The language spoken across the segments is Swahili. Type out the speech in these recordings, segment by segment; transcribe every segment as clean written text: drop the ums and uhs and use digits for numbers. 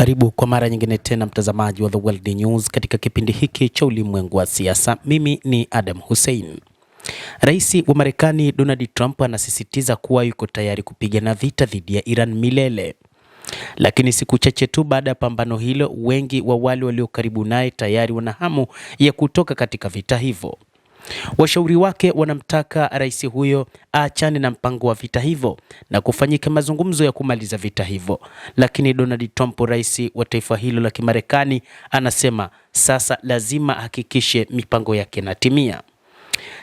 Karibu kwa mara nyingine tena mtazamaji wa The World News katika kipindi hiki cha ulimwengu wa siasa. Mimi ni Adam Hussein. Rais wa Marekani Donald Trump anasisitiza kuwa yuko tayari kupigana vita dhidi ya Iran milele. Lakini siku chache tu baada ya pambano hilo, wengi wa wale walio karibu naye tayari wana hamu ya kutoka katika vita hivyo. Washauri wake wanamtaka rais huyo aachane na mpango wa vita hivyo na kufanyika mazungumzo ya kumaliza vita hivyo. Lakini Donald Trump, rais wa taifa hilo la Kimarekani, anasema sasa lazima ahakikishe mipango yake inatimia.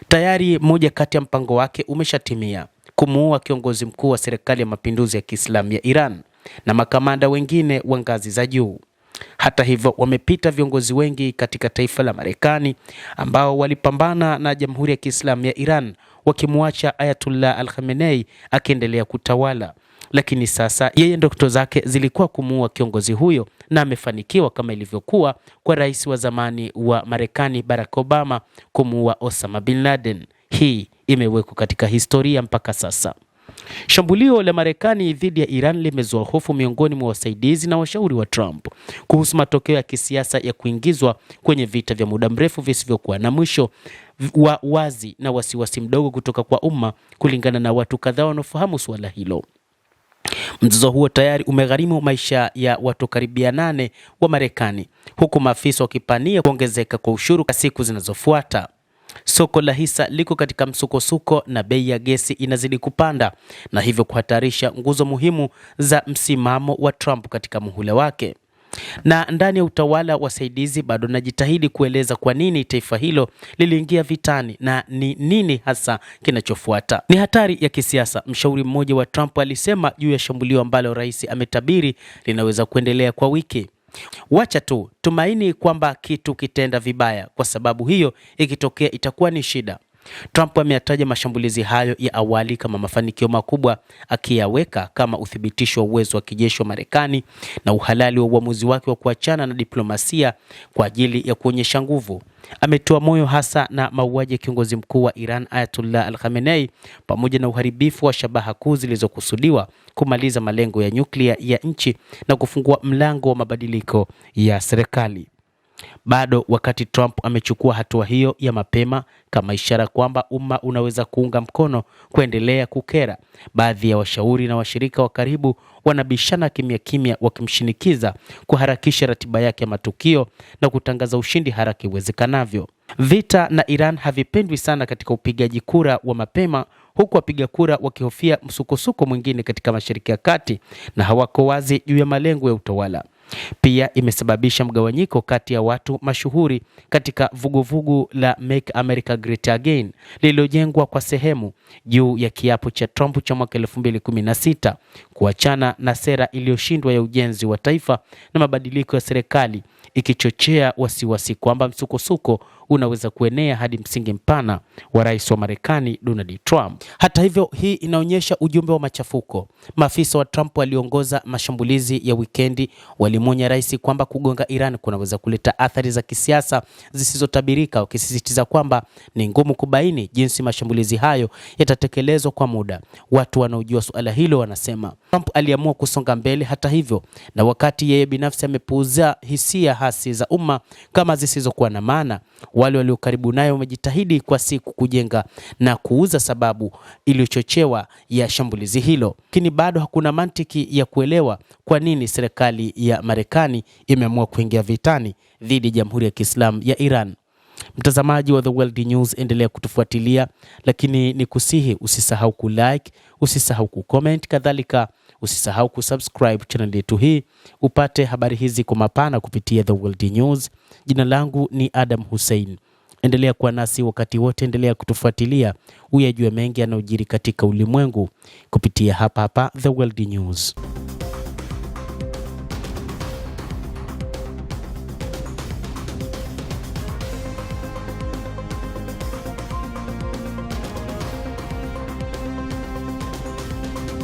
Tayari moja kati ya mpango wake umeshatimia: kumuua kiongozi mkuu wa serikali ya mapinduzi ya Kiislamu ya Iran na makamanda wengine wa ngazi za juu. Hata hivyo, wamepita viongozi wengi katika taifa la Marekani ambao walipambana na Jamhuri ya Kiislamu ya Iran, wakimwacha Ayatollah Al-Khamenei akiendelea kutawala. Lakini sasa yeye ndoto zake zilikuwa kumuua kiongozi huyo, na amefanikiwa, kama ilivyokuwa kwa rais wa zamani wa Marekani Barack Obama kumuua Osama bin Laden. Hii imewekwa katika historia mpaka sasa. Shambulio la Marekani dhidi ya Iran limezua hofu miongoni mwa wasaidizi na washauri wa Trump kuhusu matokeo ya kisiasa ya kuingizwa kwenye vita vya muda mrefu visivyokuwa na mwisho wa wazi na wasiwasi mdogo kutoka kwa umma, kulingana na watu kadhaa wanaofahamu suala hilo. Mzozo huo tayari umegharimu maisha ya watu karibia 8 wa Marekani, huku maafisa wakipania kuongezeka kwa ushuru kwa siku zinazofuata. Soko la hisa liko katika msukosuko na bei ya gesi inazidi kupanda, na hivyo kuhatarisha nguzo muhimu za msimamo wa Trump katika muhula wake. Na ndani ya utawala, wasaidizi bado najitahidi kueleza kwa nini taifa hilo liliingia vitani na ni nini hasa kinachofuata. Ni hatari ya kisiasa, mshauri mmoja wa Trump alisema juu ya shambulio ambalo rais ametabiri linaweza kuendelea kwa wiki. Wacha tu tumaini kwamba kitu kitenda vibaya, kwa sababu hiyo ikitokea itakuwa ni shida. Trump ameyataja mashambulizi hayo ya awali kama mafanikio makubwa, akiyaweka kama uthibitisho wa uwezo wa kijeshi wa Marekani na uhalali wa uamuzi wake wa kuachana na diplomasia kwa ajili ya kuonyesha nguvu. Ametoa moyo hasa na mauaji ya kiongozi mkuu wa Iran Ayatollah Al-Khamenei pamoja na uharibifu wa shabaha kuu zilizokusudiwa kumaliza malengo ya nyuklia ya nchi na kufungua mlango wa mabadiliko ya serikali. Bado wakati Trump amechukua hatua hiyo ya mapema kama ishara kwamba umma unaweza kuunga mkono kuendelea kukera, baadhi ya washauri na washirika wa karibu wanabishana kimya kimya, wakimshinikiza kuharakisha ratiba yake ya matukio na kutangaza ushindi haraka iwezekanavyo. Vita na Iran havipendwi sana katika upigaji kura wa mapema, huku wapiga kura wakihofia msukosuko mwingine katika Mashariki ya Kati na hawako wazi juu ya malengo ya utawala. Pia imesababisha mgawanyiko kati ya watu mashuhuri katika vuguvugu la Make America Great Again lililojengwa kwa sehemu juu ya kiapo cha Trump cha mwaka 2016 kuachana na sera iliyoshindwa ya ujenzi wa taifa na mabadiliko ya serikali, ikichochea wasiwasi kwamba msukosuko unaweza kuenea hadi msingi mpana wa rais wa Marekani Donald Trump. Hata hivyo, hii inaonyesha ujumbe wa machafuko. Maafisa wa Trump waliongoza mashambulizi ya wikendi walimwonya rais kwamba kugonga Iran kunaweza kuleta athari za kisiasa zisizotabirika, wakisisitiza kwamba ni ngumu kubaini jinsi mashambulizi hayo yatatekelezwa kwa muda. Watu wanaojua suala hilo wanasema Trump aliamua kusonga mbele hata hivyo, na wakati yeye binafsi amepuuza hisia hasi za umma kama zisizokuwa na maana, wale walio karibu naye wamejitahidi kwa siku kujenga na kuuza sababu iliyochochewa ya shambulizi hilo. Lakini bado hakuna mantiki ya kuelewa kwa nini serikali ya Marekani imeamua kuingia vitani dhidi ya Jamhuri ya Kiislamu ya Iran. Mtazamaji wa The World News, endelea kutufuatilia, lakini nikusihi usisahau kulike, usisahau kucomment, kadhalika usisahau kusubscribe channel yetu hii upate habari hizi kwa mapana kupitia The World News. Jina langu ni Adam Hussein. Endelea kuwa nasi wakati wote, endelea kutufuatilia uyajue mengi yanayojiri katika ulimwengu kupitia hapa The World News.